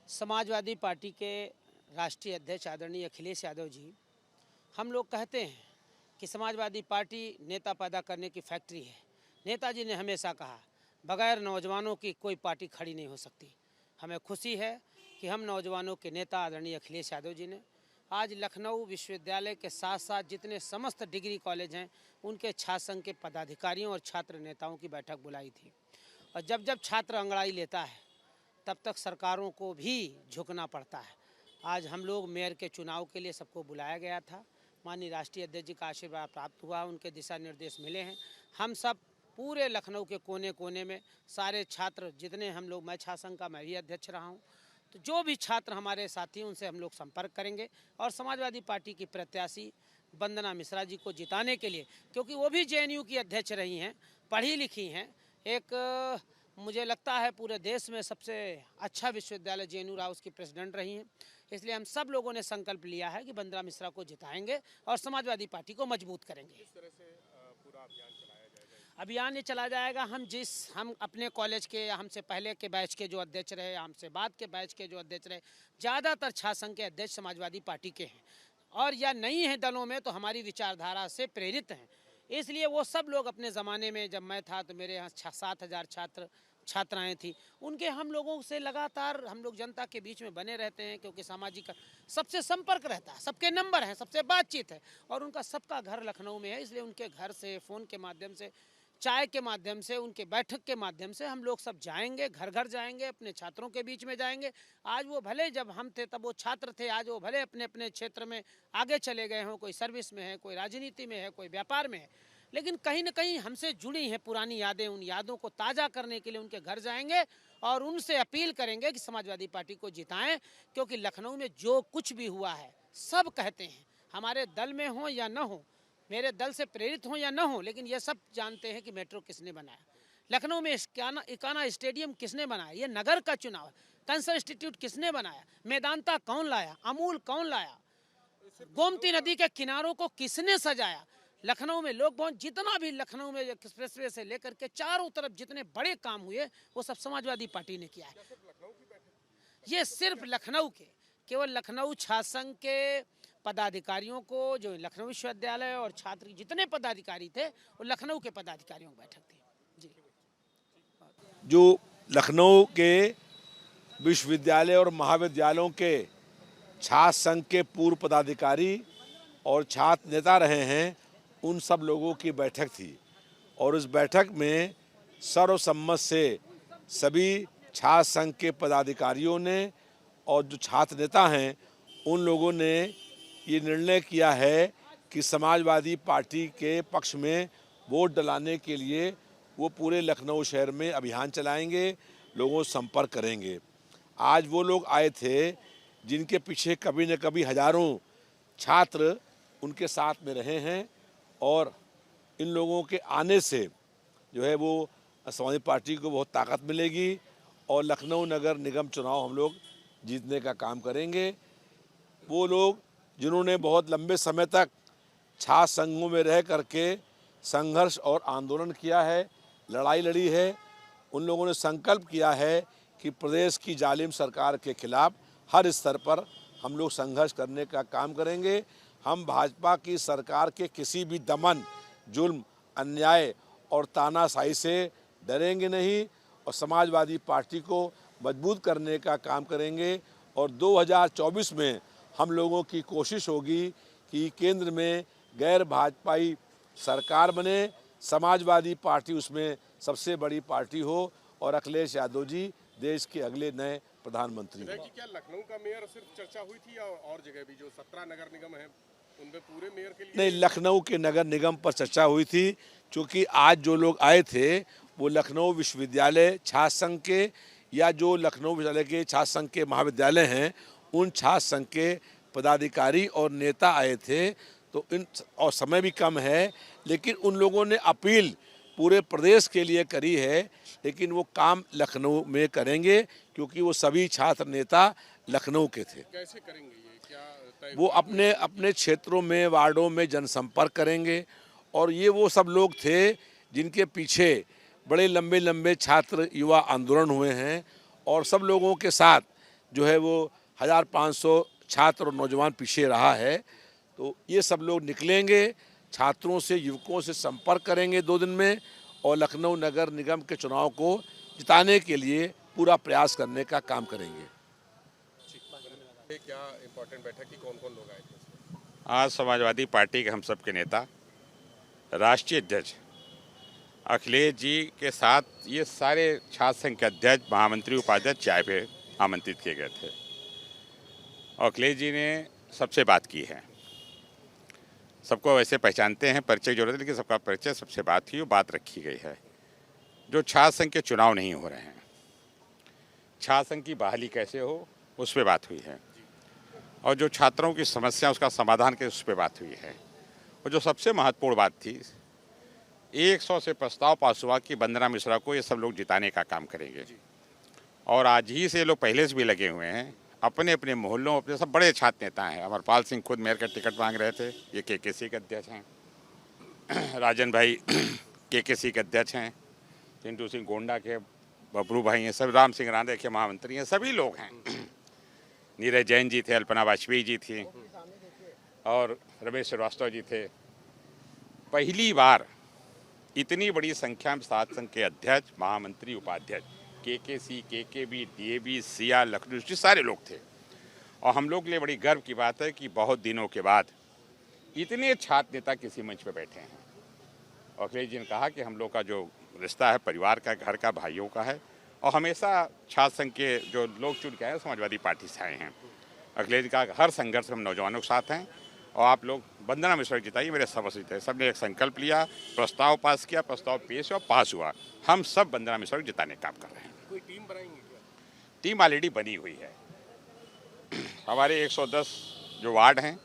Samajwadi party के राष्ट्रीय अध्यक्ष आदरणीय अखिलेश यादव जी, हम लोग कहते हैं कि समाजवादी पार्टी नेता पैदा करने की फैक्ट्री है। नेताजी ने हमेशा कहा, बगैर नौजवानों की कोई पार्टी खड़ी नहीं हो सकती। हमें खुशी है कि हम नौजवानों के नेता आदरणीय अखिलेश यादव जी ने आज लखनऊ विश्वविद्यालय के साथ साथ जितने समस्त डिग्री कॉलेज हैं उनके छात्र संघ के पदाधिकारियों और छात्र नेताओं की बैठक बुलाई थी। और जब जब छात्र अंगड़ाई लेता है तब तक सरकारों को भी झुकना पड़ता है। आज हम लोग मेयर के चुनाव के लिए सबको बुलाया गया था। माननीय राष्ट्रीय अध्यक्ष जी का आशीर्वाद प्राप्त हुआ, उनके दिशा निर्देश मिले हैं। हम सब पूरे लखनऊ के कोने कोने में सारे छात्र जितने हम लोग, मैं छात्र संघ का मैं भी अध्यक्ष रहा हूँ, तो जो भी छात्र हमारे साथी हैं उनसे हम लोग संपर्क करेंगे और समाजवादी पार्टी की प्रत्याशी वंदना मिश्रा जी को जिताने के लिए, क्योंकि वो भी जेएनयू की अध्यक्ष रही हैं, पढ़ी लिखी हैं, एक मुझे लगता है पूरे देश में सबसे अच्छा विश्वविद्यालय जेएनयू रहा, उसकी प्रेसिडेंट रही हैं। इसलिए हम सब लोगों ने संकल्प लिया है कि वंदना मिश्रा को जिताएंगे और समाजवादी पार्टी को मजबूत करेंगे। इस तरह से पूरा अभियान चलाया जाएगा। अभियान ये चला जाएगा। हम अपने कॉलेज के, हमसे पहले के बैच के जो अध्यक्ष रहे, हमसे बाद के बैच के जो अध्यक्ष रहे, ज़्यादातर छात्र संघ के अध्यक्ष समाजवादी पार्टी के हैं और या नहीं हैं दलों में तो हमारी विचारधारा से प्रेरित हैं। इसलिए वो सब लोग अपने ज़माने में जब मैं था तो मेरे यहाँ 7,000 छात्राएं थी, उनके हम लोगों से लगातार हम लोग जनता के बीच में बने रहते हैं, क्योंकि सामाजिक सबसे संपर्क रहता है, सबके नंबर हैं, सबसे बातचीत है और उनका सबका घर लखनऊ में है। इसलिए उनके घर से फ़ोन के माध्यम से, चाय के माध्यम से, उनके बैठक के माध्यम से हम लोग सब जाएंगे, घर घर जाएंगे, अपने छात्रों के बीच में जाएंगे। आज वो भले जब हम थे तब वो छात्र थे, आज वो भले अपने अपने क्षेत्र में आगे चले गए हों, कोई सर्विस में है, कोई राजनीति में है, कोई व्यापार में है, लेकिन कहीं न कहीं हमसे जुड़ी हैं पुरानी यादें। उन यादों को ताज़ा करने के लिए उनके घर जाएंगे और उनसे अपील करेंगे कि समाजवादी पार्टी को जिताएं, क्योंकि लखनऊ में जो कुछ भी हुआ है सब कहते हैं, हमारे दल में हो या न हो, मेरे दल से प्रेरित हो या न हो, लेकिन ये सब जानते हैं कि मेट्रो किसने बनाया, लखनऊ में इकाना स्टेडियम किसने बनाया, ये नगर का चुनाव है, कैंसर इंस्टीट्यूट किसने बनाया, मेदांता कौन लाया, अमूल कौन लाया, गोमती नदी के किनारों को किसने सजाया। लखनऊ में लोक भवन, जितना भी लखनऊ में एक्सप्रेसवे से लेकर के चारों तरफ जितने बड़े काम हुए वो सब समाजवादी पार्टी ने किया है। ये सिर्फ लखनऊ के, केवल लखनऊ छात्र संघ के पदाधिकारियों को, जो लखनऊ विश्वविद्यालय और छात्र जितने पदाधिकारी थे वो लखनऊ के पदाधिकारियों की बैठक थी जी। जो लखनऊ के विश्वविद्यालय और महाविद्यालयों के छात्र संघ के पूर्व पदाधिकारी और छात्र नेता रहे हैं, उन सब लोगों की बैठक थी और उस बैठक में सर्वसम्मत से सभी छात्र संघ के पदाधिकारियों ने और जो छात्र नेता हैं उन लोगों ने ये निर्णय किया है कि समाजवादी पार्टी के पक्ष में वोट डलाने के लिए वो पूरे लखनऊ शहर में अभियान चलाएंगे, लोगों से संपर्क करेंगे। आज वो लोग आए थे जिनके पीछे कभी न कभी हजारों छात्र उनके साथ में रहे हैं और इन लोगों के आने से जो है वो समाजवादी पार्टी को बहुत ताकत मिलेगी और लखनऊ नगर निगम चुनाव हम लोग जीतने का काम करेंगे। वो लोग जिन्होंने बहुत लंबे समय तक छात्र संघों में रह करके संघर्ष और आंदोलन किया है, लड़ाई लड़ी है, उन लोगों ने संकल्प किया है कि प्रदेश की जालिम सरकार के खिलाफ हर स्तर पर हम लोग संघर्ष करने का काम करेंगे। हम भाजपा की सरकार के किसी भी दमन, जुल्म, अन्याय और तानाशाही से डरेंगे नहीं और समाजवादी पार्टी को मजबूत करने का काम करेंगे। और 2024 में हम लोगों की कोशिश होगी कि केंद्र में गैर भाजपाई सरकार बने, समाजवादी पार्टी उसमें सबसे बड़ी पार्टी हो और अखिलेश यादव जी देश के अगले नए प्रधानमंत्री हो। क्या लखनऊ का मेयर सिर्फ चर्चा हुई थी या और जगह भी जो 17 नगर निगम है उनमें पूरे मेयर के लिए? नहीं, लखनऊ के नगर निगम पर चर्चा हुई थी, क्योंकि आज जो लोग आए थे वो लखनऊ विश्वविद्यालय छात्र संघ के या जो लखनऊ विश्वविद्यालय के छात्र संघ के महाविद्यालय हैं उन छात्र संघ के पदाधिकारी और नेता आए थे। तो इन और समय भी कम है, लेकिन उन लोगों ने अपील पूरे प्रदेश के लिए करी है, लेकिन वो काम लखनऊ में करेंगे क्योंकि वो सभी छात्र नेता लखनऊ के थे। कैसे करेंगे ये, क्या तय वो अपने अपने क्षेत्रों में, वार्डों में जनसंपर्क करेंगे और ये वो सब लोग थे जिनके पीछे बड़े लंबे लंबे छात्र युवा आंदोलन हुए हैं और सब लोगों के साथ जो है वो 1500 छात्र और नौजवान पीछे रहा है। तो ये सब लोग निकलेंगे, छात्रों से, युवकों से संपर्क करेंगे 2 दिन में और लखनऊ नगर निगम के चुनाव को जिताने के लिए पूरा प्रयास करने का काम करेंगे। ये क्या इम्पोर्टेंट बैठक की, कौन कौन लोग आए थे? आज समाजवादी पार्टी के हम सब के नेता, राष्ट्रीय अध्यक्ष अखिलेश जी के साथ ये सारे छात्र संघ के अध्यक्ष, महामंत्री, उपाध्यक्ष चाय पे आमंत्रित किए गए थे। और अखिलेश जी ने सबसे बात की है। सबको वैसे पहचानते हैं, परिचय की जरूरत है, लेकिन सबका परिचय, सबसे बात हुई, बात रखी गई है। जो छात्र संघ के चुनाव नहीं हो रहे हैं, छात्र संघ की बहाली कैसे हो, उस पर बात हुई है। और जो छात्रों की समस्या, उसका समाधान के, उस पर बात हुई है। और जो सबसे महत्वपूर्ण बात थी, 100 से प्रस्ताव पास हुआ कि वंदना मिश्रा को ये सब लोग जिताने का काम करेंगे। और आज ही से लोग पहले से भी लगे हुए हैं, अपने अपने मोहल्लों, अपने सब बड़े छात्र नेता हैं। अमरपाल सिंह खुद मेयर का टिकट मांग रहे थे, ये केकेसी के अध्यक्ष हैं। राजन भाई केकेसी के अध्यक्ष हैं। चिंटू सिंह गोंडा के बबरू भाई हैं, सब राम सिंह राणे के महामंत्री हैं, सभी लोग हैं। नीरज जैन जी थे, अल्पना वाजपेयी जी थी और रमेश श्रीवास्तव जी थे। पहली बार इतनी बड़ी संख्या में छात्र संघ के अध्यक्ष, महामंत्री, उपाध्यक्ष, केकेसी, केकेबी, डीएबी, सिया, लखनऊ, सारे लोग थे। और हम लोग के लिए बड़ी गर्व की बात है कि बहुत दिनों के बाद इतने छात्र नेता किसी मंच पर बैठे हैं। और अखिलेश जी ने कहा कि हम लोग का जो रिश्ता है परिवार का, घर का, भाइयों का है। और हमेशा छात्र संघ के जो लोग चुन के आए, समाजवादी पार्टी से आए हैं। अखिलेश जी का हर संघर्ष में हम नौजवानों के साथ हैं। और आप लोग वंदना मिश्रा जिताइए, मेरे सब जिताए। सब ने एक संकल्प लिया, प्रस्ताव पास किया, प्रस्ताव पेश हुआ, पास हुआ। हम सब वंदना मिश्रा को जिताने का काम कर रहे हैं। कोई टीम बनाएंगे क्या? टीम ऑलरेडी बनी हुई है। हमारे 110 जो वार्ड हैं,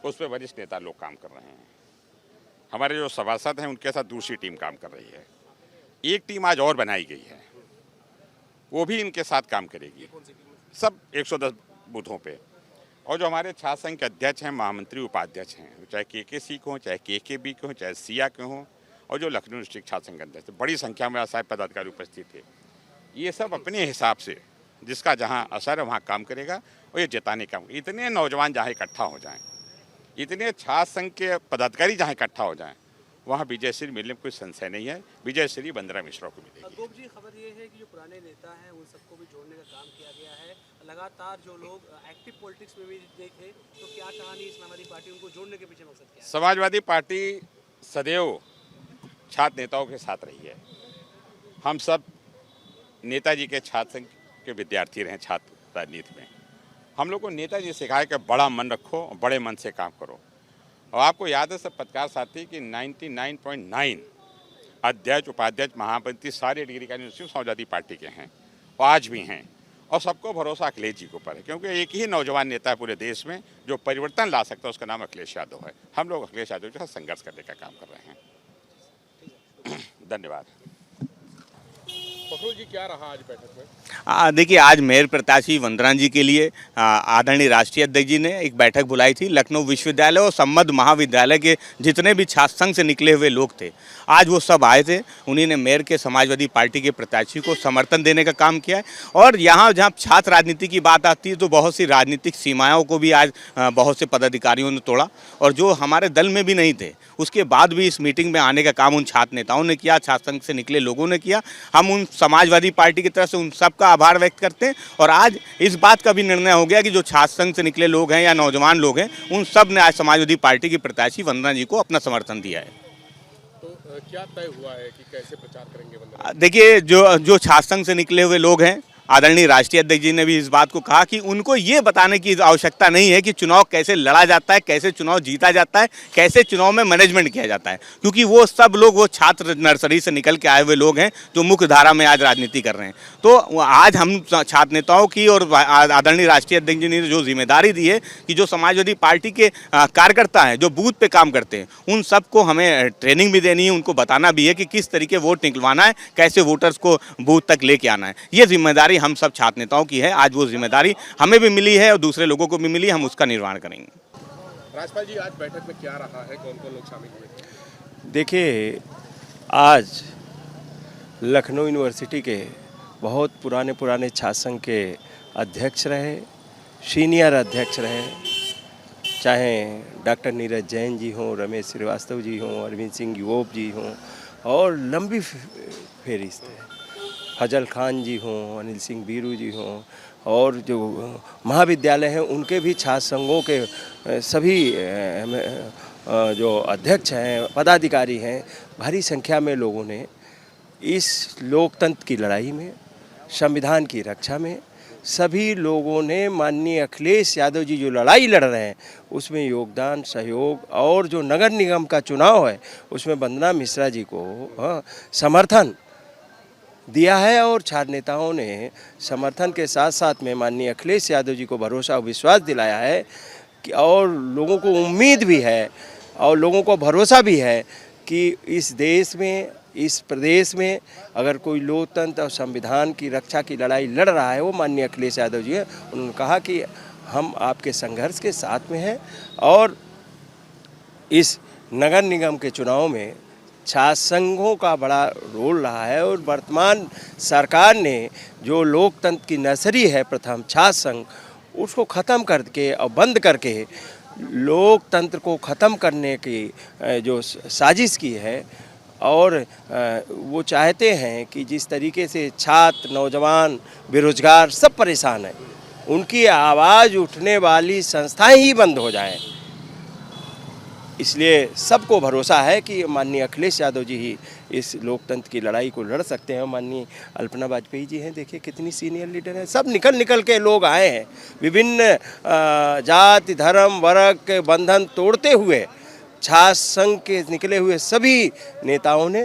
उस पर वरिष्ठ नेता लोग काम कर रहे हैं। हमारे जो सभासद हैं, उनके साथ दूसरी टीम काम कर रही है। एक टीम आज और बनाई गई है, वो भी इनके साथ काम करेगी, सब 110 बूथों पे। और जो हमारे छात्र संघ के अध्यक्ष हैं, महामंत्री, उपाध्यक्ष हैं, चाहे केकेसी को हो, चाहे केकेबी को हो, चाहे सिया के हों, और जो लखनऊ डिस्ट्रिक्ट छात्र संघ के अध्यक्ष, बड़ी संख्या में साहब पदाधिकारी उपस्थित थे। ये सब अपने हिसाब से जिसका जहाँ असर है वहाँ काम करेगा और ये जिताने का। इतने नौजवान जहाँ इकट्ठा हो जाएं, इतने छात्र संघ के पदाधिकारी जहाँ इकट्ठा हो जाएं, वहाँ विजयश्री मिलने में कोई संशय नहीं है। विजयश्री वंदना मिश्रा को मिलेगी। गोप जी, खबर ये है कि जो पुराने नेता हैं उन सबको भी जोड़ने का काम किया गया है। लगातार जो लोग एक्टिव पॉलिटिक्स में भी देखे, तो क्या कहानी समाजवादी पार्टी उनको जोड़ने के पीछे मकसद क्या है? समाजवादी पार्टी सदैव छात्र नेताओं के साथ रही है। हम सब नेताजी के छात्र संघ के विद्यार्थी रहे छात्र राजनीति में। हम लोग को नेताजी सिखाया कि बड़ा मन रखो और बड़े मन से काम करो। और आपको याद है सब पत्रकार साथी कि 99.9 अध्यक्ष, उपाध्यक्ष, महामंत्री सारे डिग्री का यूनिवर्सिटी समाजवादी पार्टी के हैं और आज भी हैं। और सबको भरोसा अखिलेश जी के ऊपर है, क्योंकि एक ही नौजवान नेता है पूरे देश में जो परिवर्तन ला सकता है, उसका नाम अखिलेश यादव है। हम लोग अखिलेश यादव के साथ संघर्ष करने का काम कर रहे हैं। धन्यवाद। फखरुल जी, क्या रहा आज बैठक में? देखिए, आज मेयर प्रत्याशी वंदना जी के लिए आदरणीय राष्ट्रीय अध्यक्ष जी ने एक बैठक बुलाई थी। लखनऊ विश्वविद्यालय और संबद्ध महाविद्यालय के जितने भी छात्र संघ से निकले हुए लोग थे, आज वो सब आए थे। उन्हीं ने मेयर के समाजवादी पार्टी के प्रत्याशी को समर्थन देने का काम किया है। और यहाँ जहाँ छात्र राजनीति की बात आती है, तो बहुत सी राजनीतिक सीमाओं को भी आज बहुत से पदाधिकारियों ने तोड़ा। और जो हमारे दल में भी नहीं थे, उसके बाद भी इस मीटिंग में आने का काम उन छात्र नेताओं ने किया, छात्र संघ से निकले लोगों ने किया। हम उन समाजवादी पार्टी की तरफ से उन सबका आभार व्यक्त करते हैं। और आज इस बात का भी निर्णय हो गया कि जो छात्र संघ से निकले लोग हैं या नौजवान लोग हैं, उन सब ने आज समाजवादी पार्टी की प्रत्याशी वंदना जी को अपना समर्थन दिया है। तो क्या तय हुआ है कि कैसे प्रचार करेंगे वंदना? देखिए, जो छात्र संघ से निकले हुए लोग हैं, आदरणीय राष्ट्रीय अध्यक्ष जी ने भी इस बात को कहा कि उनको ये बताने की आवश्यकता नहीं है कि चुनाव कैसे लड़ा जाता है, कैसे चुनाव जीता जाता है, कैसे चुनाव में मैनेजमेंट किया जाता है, क्योंकि वो सब लोग वो छात्र नर्सरी से निकल के आए हुए लोग हैं जो मुख्य धारा में आज राजनीति कर रहे हैं। तो आज हम छात्र नेताओं की और आदरणीय राष्ट्रीय अध्यक्ष जी ने जो जिम्मेदारी दी है कि जो समाजवादी पार्टी के कार्यकर्ता हैं, जो बूथ पे काम करते हैं, उन सबको हमें ट्रेनिंग भी देनी है, उनको बताना भी है कि किस तरीके वोट निकलवाना है, कैसे वोटर्स को बूथ तक लेके आना है। ये जिम्मेदारी हम सब छात्र नेताओं की है। आज वो जिम्मेदारी हमें भी मिली है और दूसरे लोगों को भी मिली, हम उसका निर्वहन करेंगे। राजपाल जी, आज बैठक में क्या रहा है, कौन कौन लोग शामिल हुए थे? देखिए, आज लखनऊ यूनिवर्सिटी के बहुत पुराने छात्र संघ के अध्यक्ष रहे, सीनियर अध्यक्ष रहे, चाहे डॉक्टर नीरज जैन जी हों, रमेश श्रीवास्तव जी हों, अरविंद सिंह यूओप जी हों, और लंबी फेरिस्त है, फजल खान जी हों, अनिल सिंह बीरू जी हों, और जो महाविद्यालय हैं उनके भी छात्र संघों के सभी जो अध्यक्ष हैं, पदाधिकारी हैं, भारी संख्या में लोगों ने इस लोकतंत्र की लड़ाई में, संविधान की रक्षा में, सभी लोगों ने माननीय अखिलेश यादव जी जो लड़ाई लड़ रहे हैं उसमें योगदान, सहयोग, और जो नगर निगम का चुनाव है उसमें वंदना मिश्रा जी को समर्थन दिया है, और छात्र नेताओं ने समर्थन के साथ साथ में माननीय अखिलेश यादव जी को भरोसा और विश्वास दिलाया है कि, और लोगों को उम्मीद भी है और लोगों को भरोसा भी है कि इस देश में, इस प्रदेश में अगर कोई लोकतंत्र और संविधान की रक्षा की लड़ाई लड़ रहा है वो माननीय अखिलेश यादव जी है। उन्होंने कहा कि हम आपके संघर्ष के साथ में हैं, और इस नगर निगम के चुनाव में छात्र संघों का बड़ा रोल रहा है, और वर्तमान सरकार ने जो लोकतंत्र की नर्सरी है प्रथम छात्र संघ, उसको ख़त्म करके और बंद करके लोकतंत्र को ख़त्म करने की जो साजिश की है, और वो चाहते हैं कि जिस तरीके से छात्र, नौजवान, बेरोजगार सब परेशान हैं, उनकी आवाज़ उठने वाली संस्थाएं ही बंद हो जाएं। इसलिए सबको भरोसा है कि माननीय अखिलेश यादव जी ही इस लोकतंत्र की लड़ाई को लड़ सकते हैं। माननीय अल्पना वाजपेयी जी हैं, देखिए कितनी सीनियर लीडर हैं, सब निकल के लोग आए हैं, विभिन्न जाति, धर्म, वर्ग के बंधन तोड़ते हुए छात्र संघ के निकले हुए सभी नेताओं ने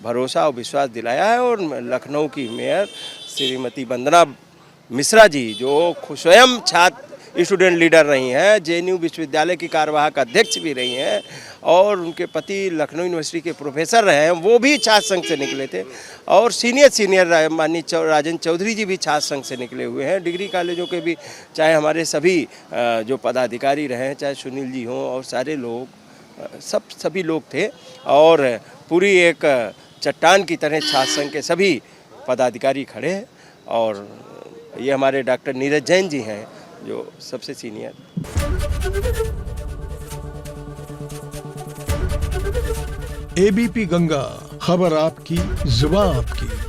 भरोसा और विश्वास दिलाया है। और लखनऊ की मेयर श्रीमती वंदना मिश्रा जी जो स्वयं छात्र स्टूडेंट लीडर रही हैं, जेएनयू विश्वविद्यालय की कार्यवाहक अध्यक्ष भी रही हैं, और उनके पति लखनऊ यूनिवर्सिटी के प्रोफेसर रहे हैं, वो भी छात्र संघ से निकले थे, और सीनियर माननीय राजेंद्र चौधरी जी भी छात्र संघ से निकले हुए हैं। डिग्री कॉलेजों के भी चाहे हमारे सभी जो पदाधिकारी रहे हैं, चाहे सुनील जी हों, और सारे लोग सभी लोग थे, और पूरी एक चट्टान की तरह छात्र संघ के सभी पदाधिकारी खड़े हैं। और ये हमारे डॉक्टर नीरज जैन जी हैं जो सबसे सीनियर। एबीपी गंगा, खबर आपकी, जुबान आपकी।